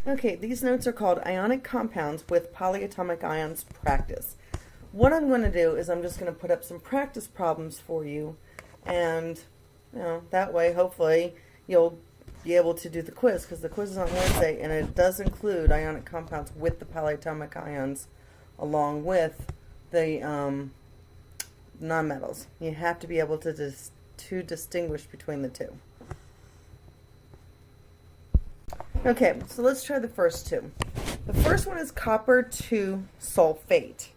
Okay, these notes are called Ionic Compounds with Polyatomic Ions Practice. What I'm going to do is I'm just going to put up some practice problems for you, and that way hopefully you'll be able to do the quiz, because the quiz is on Wednesday and it does include ionic compounds with the polyatomic ions along with the nonmetals. You have to be able to distinguish between the two. Okay, so let's try the first two. The first one is copper 2 sulfate.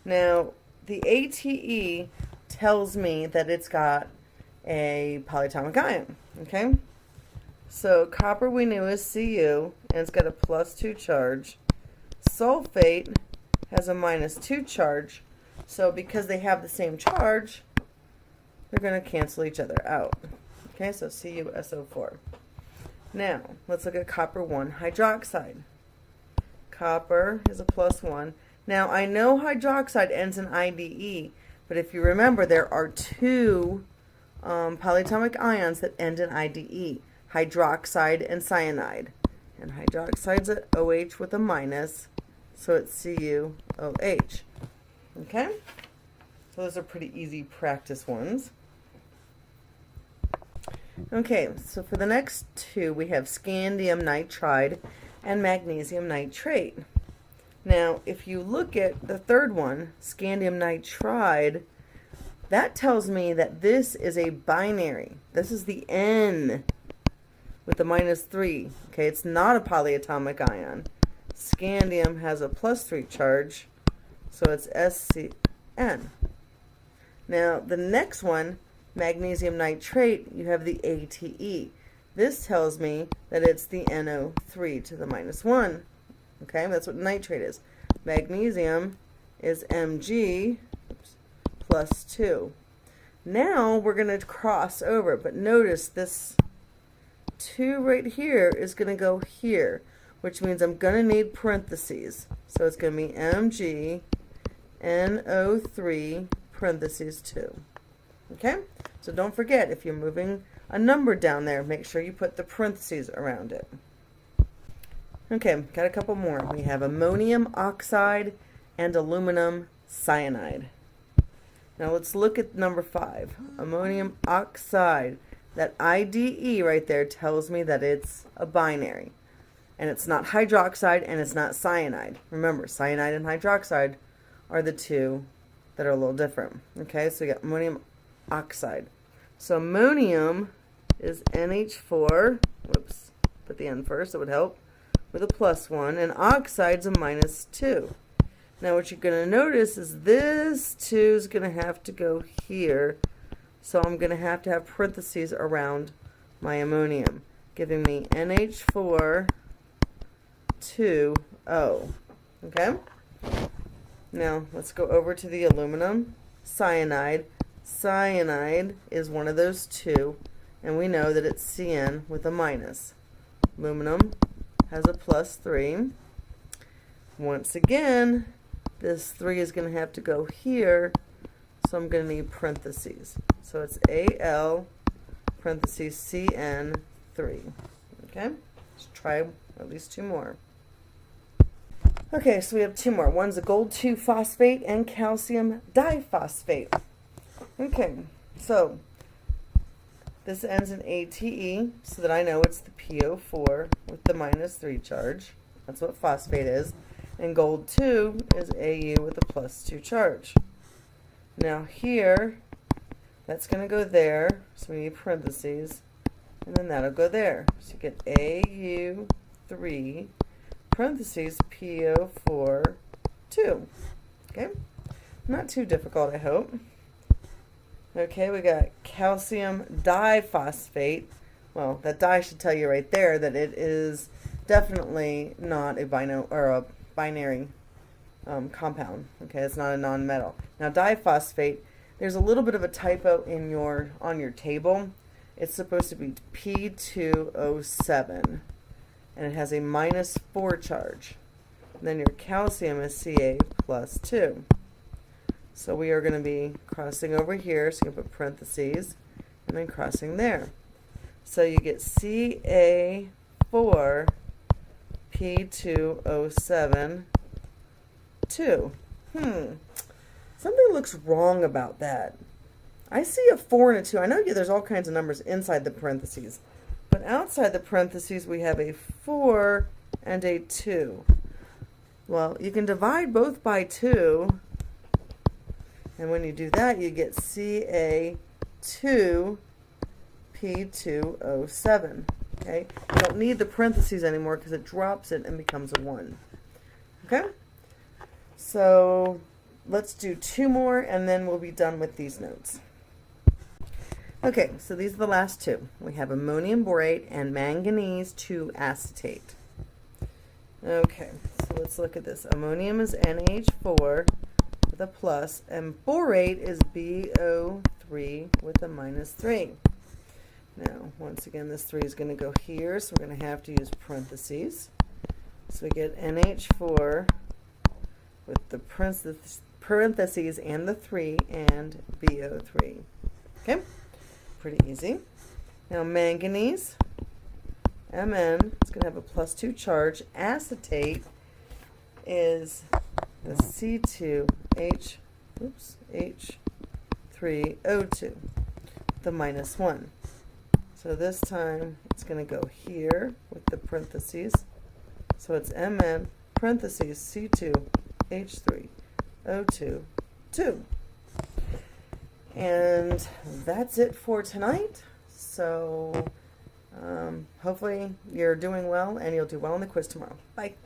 Now, the ATE tells me that it's got a polyatomic ion, okay? So copper we knew is Cu, and it's got a +2 charge. Sulfate has a -2 charge, so because they have the same charge, they're going to cancel each other out. Okay, so CuSO4. Now, let's look at copper 1 hydroxide. Copper is a +1. Now, I know hydroxide ends in IDE, but if you remember, there are two polyatomic ions that end in IDE, hydroxide and cyanide. And hydroxide's an OH with a minus, so it's CuOH. Okay? So those are pretty easy practice ones. Okay, so for the next two, we have scandium nitride and magnesium nitrate. Now, if you look at the third one, scandium nitride, that tells me that this is a binary. This is the N with the -3. Okay, it's not a polyatomic ion. Scandium has a +3 charge, so it's SCN. Now, the next one, magnesium nitrate, you have the ATE. This tells me that it's the NO3 to the -1. Okay, that's what nitrate is. Magnesium is Mg +2. Now we're going to cross over, but notice this 2 right here is going to go here, which means I'm going to need parentheses. So it's going to be Mg NO3 parentheses 2. Okay? So don't forget, if you're moving a number down there, make sure you put the parentheses around it. Okay, got a couple more. We have ammonium oxide and aluminum cyanide. Now let's look at number 5. Ammonium oxide. That IDE right there tells me that it's a binary. And it's not hydroxide and it's not cyanide. Remember, cyanide and hydroxide are the two that are a little different. Okay, so we got ammonium oxide. So ammonium is NH4. Whoops, put the N first, that would help. With a +1, and oxide's a -2. Now what you're going to notice is this 2 is going to have to go here, so I'm going to have parentheses around my ammonium, giving me NH4 2O. Okay? Now let's go over to the aluminum cyanide. Cyanide is one of those two, and we know that it's Cn with a minus. Aluminum has a +3. Once again, this 3 is going to have to go here, so I'm going to need parentheses. So it's Al parentheses Cn3. Okay? Let's try at least 2 more. Okay, so we have 2 more. One's a gold 2 phosphate and calcium diphosphate. Okay, so this ends in ATE, so that I know it's the PO4 with the -3 charge. That's what phosphate is. And gold 2 is AU with a +2 charge. Now here, that's going to go there, so we need parentheses, and then that'll go there. So you get AU3 parentheses PO4 2. Okay? Not too difficult, I hope. Okay, we got calcium diphosphate. Well, that di should tell you right there that it is definitely not a binary compound. Okay, it's not a nonmetal. Now, diphosphate, there's a little bit of a typo in on your table. It's supposed to be P2O7, and it has a -4 charge. And then your calcium is Ca +2. So we are going to be crossing over here, so you can put parentheses, and then crossing there. So you get Ca4 P2O7 2. Something looks wrong about that. I see a 4 and a 2. I know there's all kinds of numbers inside the parentheses, but outside the parentheses we have a 4 and a 2. Well, you can divide both by 2, and when you do that, you get Ca2P2O7. Okay? You don't need the parentheses anymore because it drops it and becomes a 1. Okay? So let's do 2 more, and then we'll be done with these notes. Okay, so these are the last 2. We have ammonium borate and manganese 2 acetate. Okay, so let's look at this. Ammonium is NH4 with a plus, and borate is BO3 with a -3. Now, once again, this 3 is going to go here, so we're going to have to use parentheses. So we get NH4 with the parentheses and the 3 and BO3. Okay, pretty easy. Now, manganese, Mn, it's going to have a +2 charge. Acetate is the H3O2, the -1. So this time it's going to go here with the parentheses. So it's Mn parentheses C2H3O2 2. And that's it for tonight. So hopefully you're doing well, and you'll do well in the quiz tomorrow. Bye.